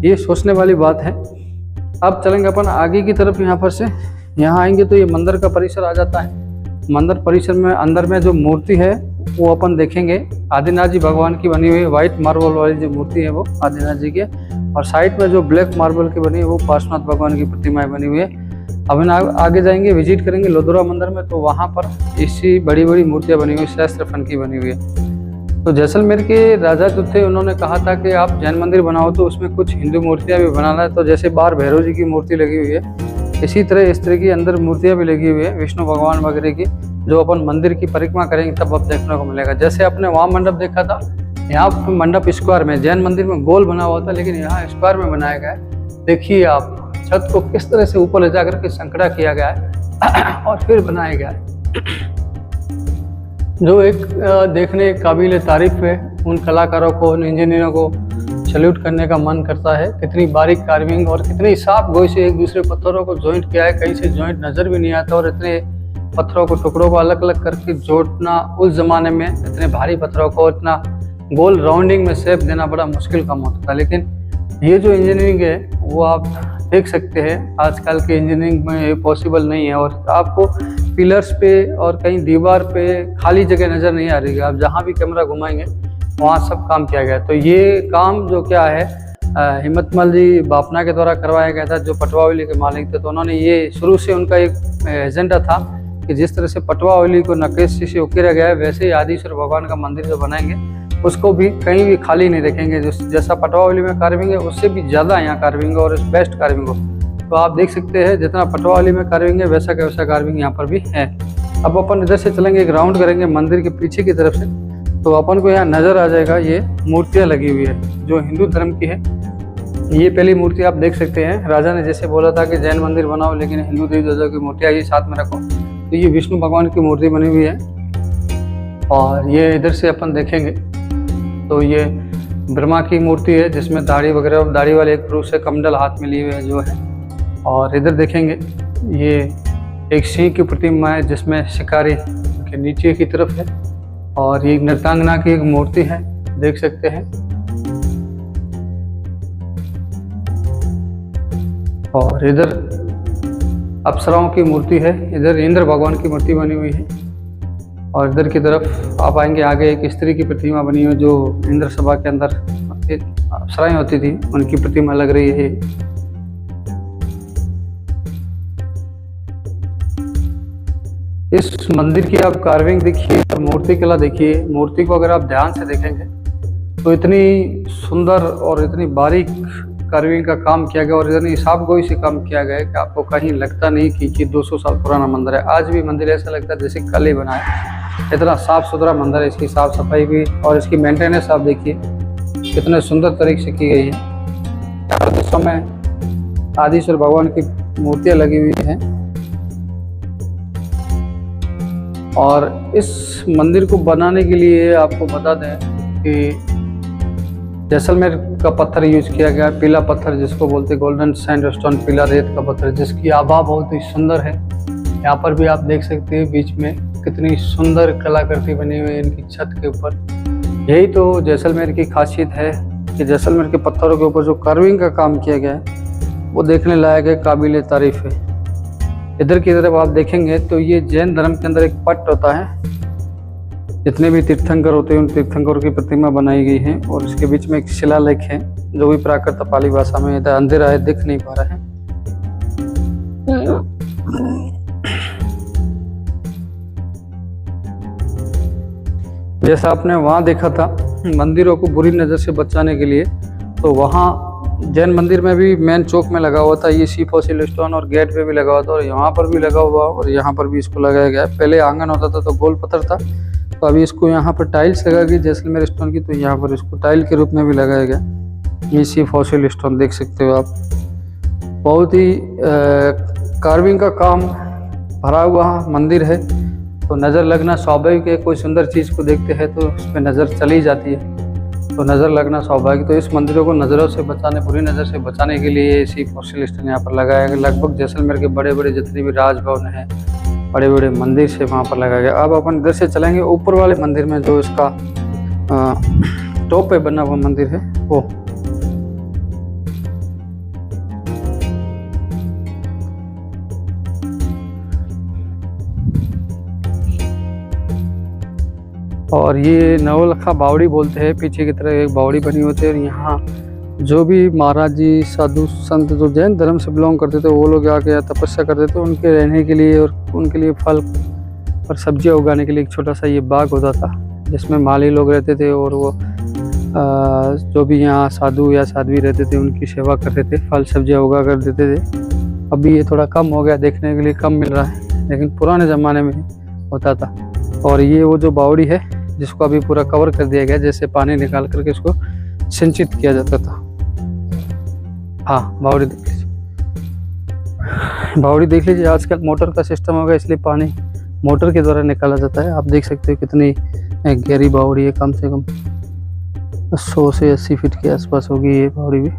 ये सोचने वाली बात है। अब चलेंगे अपन आगे की तरफ। यहाँ पर से यहाँ आएंगे तो ये मंदिर का परिसर आ जाता है। मंदिर परिसर में अंदर में जो मूर्ति है वो अपन देखेंगे आदिनाथ जी भगवान की बनी हुई है। वाइट मार्बल वाली जो मूर्ति है वो आदिनाथ जी की है, और साइड में जो ब्लैक मार्बल की बनी है वो पार्श्वनाथ भगवान की प्रतिमाएं बनी हुई है। अब आगे जाएंगे, विजिट करेंगे लोधरा मंदिर में, तो वहाँ पर इसी बड़ी बड़ी मूर्तियाँ बनी हुई, सहस्त्र फन की बनी हुई है। तो जैसलमेर के राजा जो थे उन्होंने कहा था कि आप जैन मंदिर बनाओ तो उसमें कुछ हिंदू मूर्तियाँ भी बनाना है। तो जैसे बाहर भैरव जी की मूर्ति लगी हुई है, इसी तरह इस तरह की अंदर मूर्तियाँ भी लगी हुई है विष्णु भगवान वगैरह की, जो अपन मंदिर की परिक्रमा करेंगे तब अब देखने को मिलेगा। जैसे आपने वहाँ मंडप देखा था, यहाँ मंडप स्क्वायर में, जैन मंदिर में गोल बना हुआ था, लेकिन यहाँ स्क्वायर में बनाया गया है। देखिए आप छत को किस तरह से ऊपर ले जाकर के संकड़ा किया गया है और फिर बनाया गया है, जो एक देखने काबिल तारीफ है। उन कलाकारों को, उन इंजीनियरों को सैल्यूट करने का मन करता है। कितनी बारीक कार्विंग और कितनी साफ गोई से एक दूसरे पत्थरों को जॉइंट किया है, कहीं से जॉइंट नजर भी नहीं आता। और इतने पत्थरों को, टुकड़ों को अलग अलग करके जोड़ना उस जमाने में, इतने भारी पत्थरों को इतना गोल राउंडिंग में शेप देना बड़ा मुश्किल काम होता था। लेकिन ये जो इंजीनियरिंग है वो आप देख सकते हैं आजकल के इंजीनियरिंग में ये पॉसिबल नहीं है। और आपको पिलर्स पे और कहीं दीवार पे खाली जगह नज़र नहीं आ रही है। आप जहाँ भी कैमरा घुमाएंगे वहाँ सब काम किया गया है। तो ये काम जो क्या है हिम्मतमल जी बापना के द्वारा करवाया गया था, जो पटवावली के मालिक थे। तो उन्होंने ये शुरू से उनका एक एजेंडा था कि जिस तरह से पटवावली को नक्काशी से उकेरा गया है, वैसे ही आदिश्वर भगवान का मंदिर जो बनाएंगे उसको भी कहीं भी खाली नहीं रखेंगे। जैसा पटवावली में कार्विंग है उससे भी ज़्यादा यहाँ कार्विंग है और बेस्ट कार्विंग हो। तो आप देख सकते हैं जितना पटवावली में कार्विंग है वैसा का वैसा कार्विंग यहाँ पर भी है। अब अपन इधर से चलेंगे, एक राउंड करेंगे मंदिर के पीछे की तरफ से, तो अपन को यहाँ नज़र आ जाएगा ये मूर्तियाँ लगी हुई है जो हिंदू धर्म की है। ये पहली मूर्ति आप देख सकते हैं। राजा ने जैसे बोला था कि जैन मंदिर बनाओ लेकिन हिंदू देवी देवता की मूर्तियाँ ये साथ में रखो, तो ये विष्णु भगवान की मूर्ति बनी हुई है। और ये इधर से अपन देखेंगे तो ये ब्रह्मा की मूर्ति है जिसमें दाढ़ी वगैरह, दाढ़ी वाले एक पुरुष से कमंडल हाथ में लिए हुए जो है। और इधर देखेंगे ये एक सिंह की प्रतिमा है जिसमें शिकारी के नीचे की तरफ है। और ये नृत्यांगना की एक मूर्ति है, देख सकते हैं। और इधर अप्सराओं की मूर्ति है, इधर इंद्र भगवान की मूर्ति बनी हुई है। और इधर की तरफ आप आएंगे, आगे एक स्त्री की प्रतिमा बनी हुई जो इंद्र सभा के अंदर अप्सराएं होती थी, उनकी प्रतिमा लग रही है। इस मंदिर की आप कार्विंग देखिए और मूर्ति कला देखिए। मूर्ति को अगर आप ध्यान से देखेंगे तो इतनी सुंदर और इतनी बारीक कार्विंग का काम किया गया और इतनी साफ गोई से काम किया गया है कि आपको कहीं लगता नहीं कि 200 साल पुराना मंदिर है। आज भी मंदिर ऐसा लगता है जैसे कल ही बना है। इतना साफ सुथरा मंदिर है, इसकी साफ सफाई भी और इसकी मेंटेनेंस आप देखिए कितने सुंदर तरीके से की गई है। उस समय आदिश्वर भगवान की मूर्तियाँ लगी हुई हैं। और इस मंदिर को बनाने के लिए आपको बता दें कि जैसलमेर का पत्थर यूज किया गया, पीला पत्थर जिसको बोलते हैं गोल्डन सैंडस्टोन, पीला रेत का पत्थर, जिसकी आभा बहुत ही सुंदर है। यहाँ पर भी आप देख सकते हैं बीच में कितनी सुंदर कलाकृति बनी हुई है इनकी छत के ऊपर। यही तो जैसलमेर की खासियत है कि जैसलमेर के पत्थरों के ऊपर जो कार्विंग का काम किया गया है वो देखने लायक है, काबिल तारीफ है। इधर की तरफ आप देखेंगे तो ये जैन धर्म के अंदर एक पट होता है, जितने भी तीर्थंकर होते हैं उन तीर्थंकरों की प्रतिमा बनाई गई है। और इसके बीच में एक शिलालेख है जो भी प्राकृत पाली भाषा में अंधेरा है, दिख नहीं पा रहा है। जैसा आपने वहाँ देखा था मंदिरों को बुरी नज़र से बचाने के लिए, तो वहाँ जैन मंदिर में भी मेन चौक में लगा हुआ था ये सी फॉसिल स्टोन, और गेट पे भी लगा हुआ था, और यहाँ पर भी लगा हुआ, और यहाँ पर भी इसको लगाया गया। पहले आंगन होता था तो गोल पत्थर था, तो अभी इसको यहाँ पर टाइल्स लगा गई जैसलमेर स्टोन की, तो यहाँ पर इसको टाइल के रूप में भी लगाया गया। ये सी फॉसिल स्टोन देख सकते हो आप। बहुत ही कार्विंग का काम भरा हुआ मंदिर है, तो नज़र लगना स्वाभाविक है। कोई सुंदर चीज़ को देखते हैं तो उस पर नज़र चली जाती है, तो नज़र लगना स्वाभाविक। तो इस मंदिरों को नज़रों से बचाने, बुरी नज़र से बचाने के लिए इसी फॉसिल स्टोन यहाँ पर लगाया गया। लगभग जैसलमेर के बड़े बड़े जितने भी राजभवन हैं, बड़े बड़े मंदिर से वहाँ पर लगाया गया। अब अपन इधर से चलेंगे ऊपर वाले मंदिर में, जो इसका टॉप पे बना हुआ मंदिर है वो। और ये नवलखा बावड़ी बोलते हैं, पीछे की तरफ एक बावड़ी बनी होती है। और यहाँ जो भी महाराज जी साधु संत जो जैन धर्म से बिलोंग करते थे वो लोग आके यहाँ तपस्या करते थे, उनके रहने के लिए और उनके लिए फल और सब्जियां उगाने के लिए एक छोटा सा ये बाग होता था, जिसमें माली लोग रहते थे और वो जो भी यहाँ साधु या साध्वी रहते थे उनकी सेवा करते थे, फल सब्जियां उगा कर देते थे। अभी ये थोड़ा कम हो गया, देखने के लिए कम मिल रहा है, लेकिन पुराने ज़माने में होता था। और ये वो जो बावड़ी है जिसको अभी पूरा कवर कर दिया गया, जैसे पानी निकाल करके इसको सिंचित किया जाता था। हाँ, बावड़ी देख लीजिए, बावड़ी देख लीजिए। आजकल मोटर का सिस्टम हो गया, इसलिए पानी मोटर के द्वारा निकाला जाता है। आप देख सकते हो कितनी गहरी बावड़ी है, कम से कम 100 से 80 फीट के आसपास होगी ये बावड़ी भी।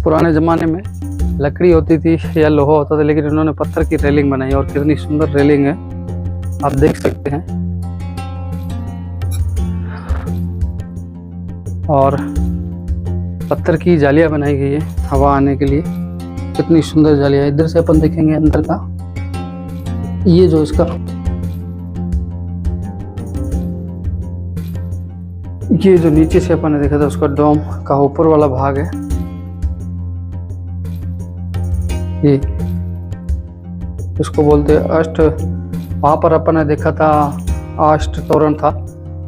पुराने ज़माने में लकड़ी होती थी या लोहा होता था, लेकिन इन्होंने पत्थर की रेलिंग बनाई और कितनी सुंदर रेलिंग है, आप देख सकते हैं। और पत्थर की जालियां बनाई गई है हवा आने के लिए, कितनी सुंदर जालियां। इधर से अपन देखेंगे अंदर का, ये जो इसका ये जो नीचे से अपन ने देखा था उसका डोम का ऊपर वाला भाग है, ये इसको बोलते हैं अष्ट। वहाँ पर अपन ने देखा था अष्ट तोरण था,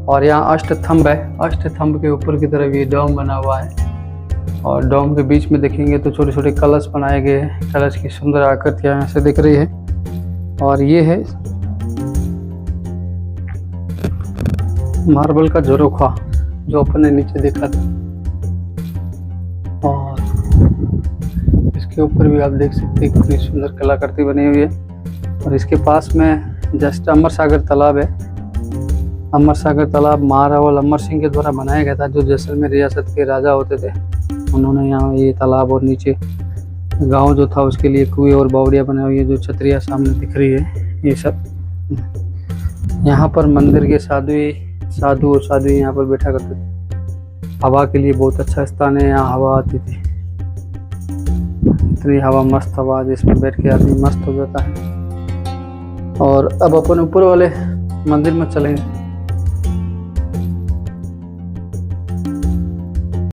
और यहाँ अष्ट थंब है। अष्ट थंब के ऊपर की तरफ ये डोम बना हुआ है, और डोम के बीच में देखेंगे तो छोटे छोटे कलश बनाए गए हैं। कलश की सुंदर आकृतियाँ यहाँ से दिख रही है। और ये है मार्बल का झरोखा जो अपन ने नीचे देखा था, और इसके ऊपर भी आप देख सकते हैं कितनी सुंदर कलाकृति बनी हुई है। और इसके पास में जस्ट अमर सागर तालाब है। अमर सागर तालाब महारावल अमर सिंह के द्वारा बनाया गया था, जो जैसलमेर रियासत के राजा होते थे। उन्होंने यहाँ ये तालाब और नीचे गांव जो था उसके लिए कुएं और बावड़ियाँ बनाई हुई है, जो छतरियाँ सामने दिख रही है। ये सब यहाँ पर मंदिर के साधु और साध्वी यहाँ पर बैठा करते थे। हवा के लिए बहुत अच्छा स्थान है, यहाँ हवा आती थी, इतनी हवा, मस्त हवा जिसमें बैठ के आदमी मस्त हो जाता है। और अब अपन ऊपर वाले मंदिर में चलेंगे।